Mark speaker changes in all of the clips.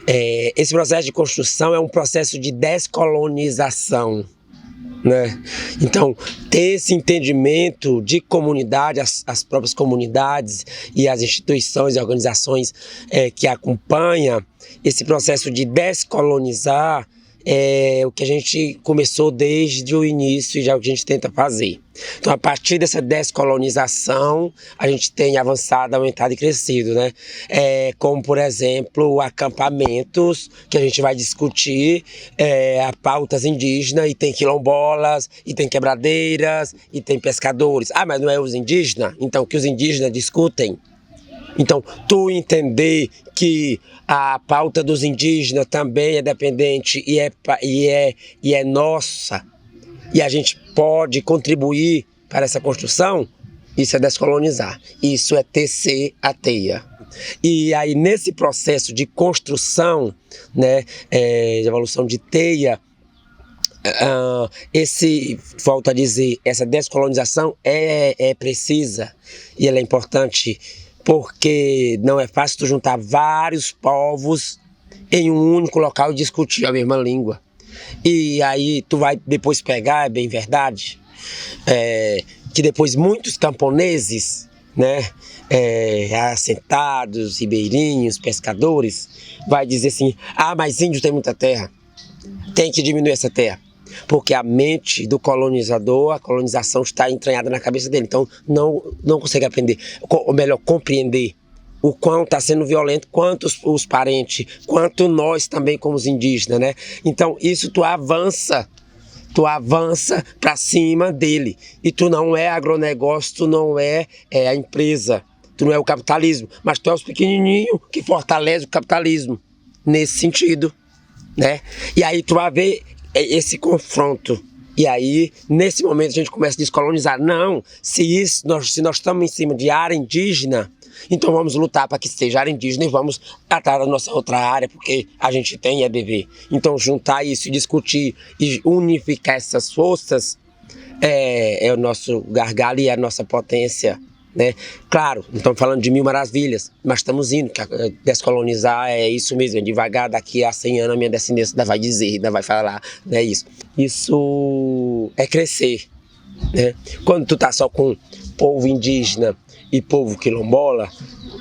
Speaker 1: Esse processo de construção é um processo de descolonização, né? Então, ter esse entendimento de comunidade, as próprias comunidades e as instituições e organizações que acompanham esse processo de descolonizar é o que a gente começou desde o início e já é o que a gente tenta fazer. Então, a partir dessa descolonização, a gente tem avançado, aumentado e crescido, né? Como, por exemplo, acampamentos, que a gente vai discutir a pautas indígenas, e tem quilombolas, e tem quebradeiras, e tem pescadores. Ah, mas não é os indígenas? Então, que os indígenas discutem. Então, tu entender que a pauta dos indígenas também é dependente e é nossa, e a gente pode contribuir para essa construção, isso é descolonizar, isso é tecer a teia. E aí, nesse processo de construção, né, de evolução de teia, volto a dizer, essa descolonização é precisa e ela é importante, porque não é fácil tu juntar vários povos em um único local e discutir a mesma língua. E aí tu vai depois pegar, é bem verdade, que depois muitos camponeses, né, assentados, ribeirinhos, pescadores, vai dizer assim, ah, mas índio tem muita terra, tem que diminuir essa terra. Porque a mente do colonizador, a colonização está entranhada na cabeça dele. Então não consegue aprender, ou melhor, compreender o quão está sendo violento, quanto os parentes, quanto nós também como os indígenas, né? Então isso tu avança para cima dele. E tu não é agronegócio, tu não é a empresa, tu não é o capitalismo, mas tu é os pequenininhos que fortalece o capitalismo, nesse sentido, né? E aí tu vai ver esse confronto. E aí, nesse momento, a gente começa a descolonizar. Não, se nós estamos em cima de área indígena, então vamos lutar para que seja área indígena e vamos tratar da nossa outra área, porque a gente tem EBV. Então, juntar isso e discutir e unificar essas forças é o nosso gargalo e é a nossa potência, né? Claro, não estamos falando de mil maravilhas, mas estamos indo, que descolonizar é isso mesmo, é devagar, daqui a 100 anos a minha descendência ainda vai dizer, ainda vai falar, né, isso. Isso é crescer, né? Quando tu tá só com povo indígena e povo quilombola,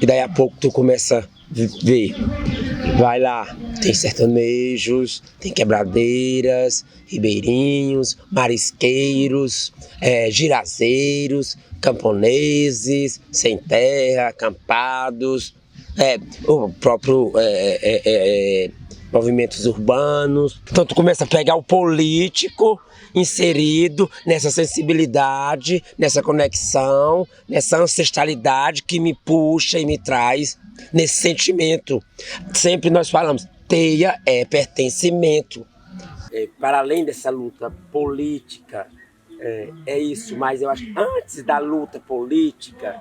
Speaker 1: e daí a pouco tu começa a ver, vai lá, tem sertanejos, tem quebradeiras, ribeirinhos, marisqueiros, girazeiros, camponeses, sem terra, acampados, o próprio movimentos urbanos. Então tu começa a pegar o político inserido nessa sensibilidade, nessa conexão, nessa ancestralidade que me puxa e me traz nesse sentimento. Sempre nós falamos, teia é pertencimento. Para além dessa luta política, é isso, mas eu acho que antes da luta política,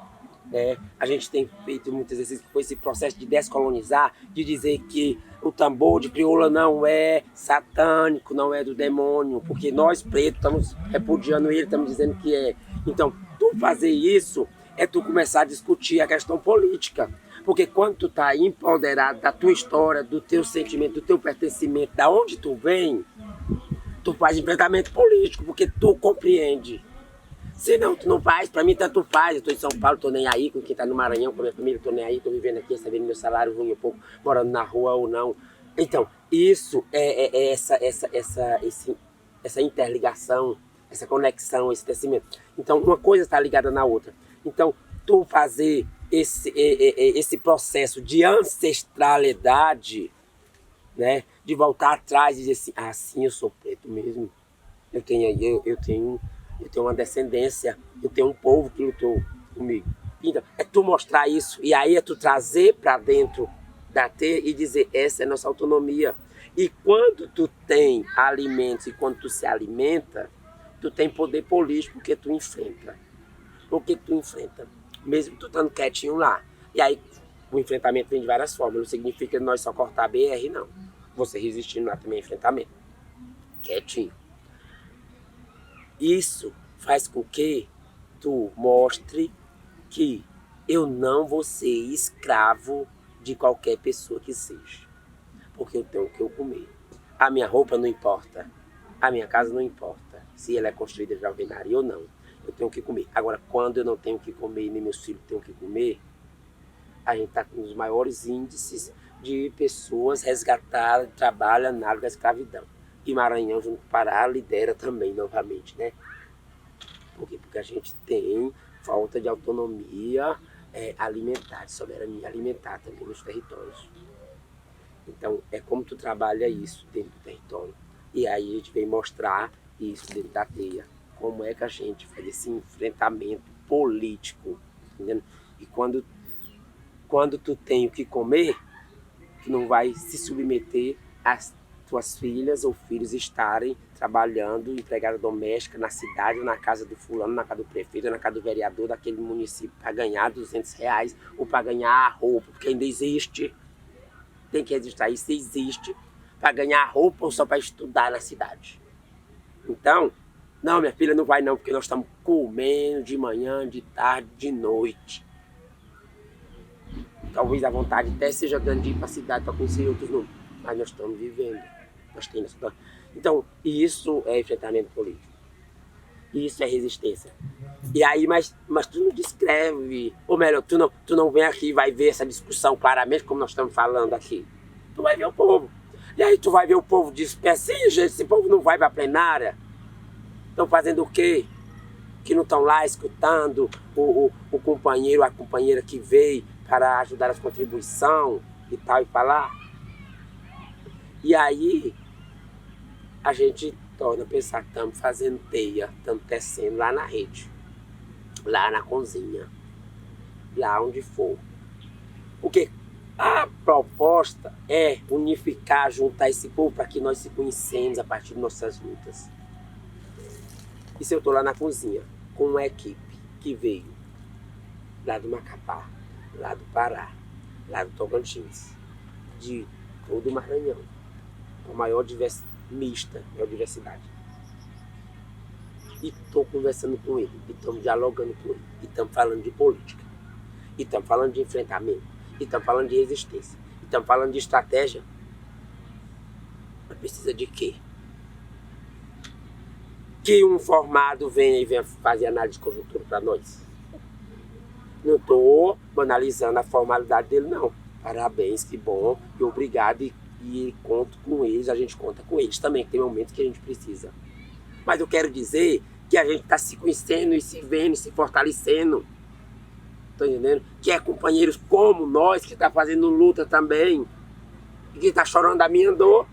Speaker 1: a gente tem feito muitos exercícios com esse processo de descolonizar, de dizer que o tambor de crioula não é satânico, não é do demônio, porque nós pretos estamos repudiando ele, estamos dizendo que é. Então, tu fazer isso é tu começar a discutir a questão política, porque quando tu tá empoderado da tua história, do teu sentimento, do teu pertencimento, da onde tu vem, tu faz enfrentamento político, porque tu compreende. Se não, tu não faz, pra mim tanto faz, eu tô em São Paulo, tô nem aí com quem tá no Maranhão, com a minha família, tô nem aí, tô vivendo aqui, recebendo meu salário ruim um pouco, morando na rua ou não. Então, isso é essa interligação, essa conexão, esse crescimento. Então, uma coisa está ligada na outra. Então, tu fazer esse processo de ancestralidade, né, de voltar atrás e dizer assim, ah, sim, eu sou preto mesmo, eu tenho uma descendência, eu tenho um povo que lutou comigo. Então, é tu mostrar isso, e aí é tu trazer para dentro da teia e dizer, essa é a nossa autonomia. E quando tu tem alimentos e quando tu se alimenta, tu tem poder político porque tu enfrenta. Por que tu enfrenta? Mesmo tu estando quietinho lá. E aí o enfrentamento vem de várias formas, não significa nós só cortar a BR, não. Você resistindo lá também é enfrentamento. Quietinho. Isso faz com que tu mostre que eu não vou ser escravo de qualquer pessoa que seja. porque eu tenho o que eu comer. A minha roupa não importa, a minha casa não importa, se ela é construída de alvenaria ou não. Eu tenho o que comer. Agora, quando eu não tenho o que comer e nem meus filhos têm o que comer, a gente está com os maiores índices de pessoas resgatadas, trabalham na área da escravidão. E Maranhão, junto com o Pará, lidera também, novamente, né? Por quê? Porque a gente tem falta de autonomia alimentar, de soberania alimentar também nos territórios. Então, é como tu trabalha isso dentro do território. E aí a gente vem mostrar isso dentro da teia. Como é que a gente faz esse enfrentamento político, entendeu? E quando tu tem o que comer, tu não vai se submeter às tuas filhas ou filhos estarem trabalhando, empregada doméstica na cidade, ou na casa do fulano, na casa do prefeito, ou na casa do vereador daquele município para ganhar R$200 ou para ganhar a roupa, porque ainda existe. Tem que registrar isso, existe para ganhar roupa ou só para estudar na cidade. Então, não, minha filha, não vai não, porque nós estamos comendo de manhã, de tarde, de noite. Talvez a vontade até seja grande de ir para a cidade para conhecer outros números, mas nós estamos vivendo. Nós temos. Então, isso é enfrentamento político. Isso é resistência. E aí, mas tu não descreve, ou melhor, tu não vem aqui e vai ver essa discussão claramente, como nós estamos falando aqui. Tu vai ver o povo. E aí tu vai ver o povo disperso. Sim, gente, esse povo não vai para a plenária. Estão fazendo o quê? Que não estão lá escutando o companheiro, a companheira que veio para ajudar as contribuições e tal, e falar. E aí, a gente torna a pensar que estamos fazendo teia, estamos tecendo lá na rede, lá na cozinha, lá onde for. Porque a proposta é unificar, juntar esse povo para que nós se conhecemos a partir de nossas lutas. E se eu estou lá na cozinha com uma equipe que veio lá do Macapá, lá do Pará, lá do Tocantins, de todo o Maranhão, a maior diversidade. E estou conversando com ele, e estamos dialogando com ele, e estamos falando de política, e estamos falando de enfrentamento, e estamos falando de resistência, e estamos falando de estratégia. Mas precisa de quê? Que um formado venha e venha fazer análise de conjuntura para nós. Não estou banalizando a formalidade dele, não. Parabéns, que bom, e obrigado, e conto com eles, a gente conta com eles também, tem momentos que a gente precisa. Mas eu quero dizer que a gente está se conhecendo e se vendo e se fortalecendo. Estão entendendo? Que é companheiros como nós, que está fazendo luta também, e que está chorando a minha dor,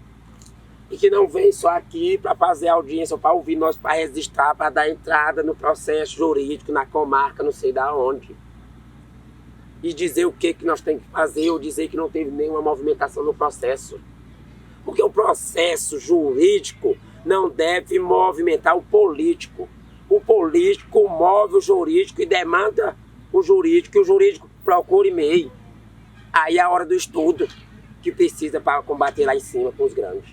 Speaker 1: e que não vem só aqui para fazer audiência, ou para ouvir nós, para registrar, para dar entrada no processo jurídico, na comarca, não sei da onde. E dizer o que nós temos que fazer, ou dizer que não teve nenhuma movimentação no processo. Porque o processo jurídico não deve movimentar o político. O político move o jurídico e demanda o jurídico, e o jurídico procura e-mail. Aí é a hora do estudo que precisa para combater lá em cima com os grandes.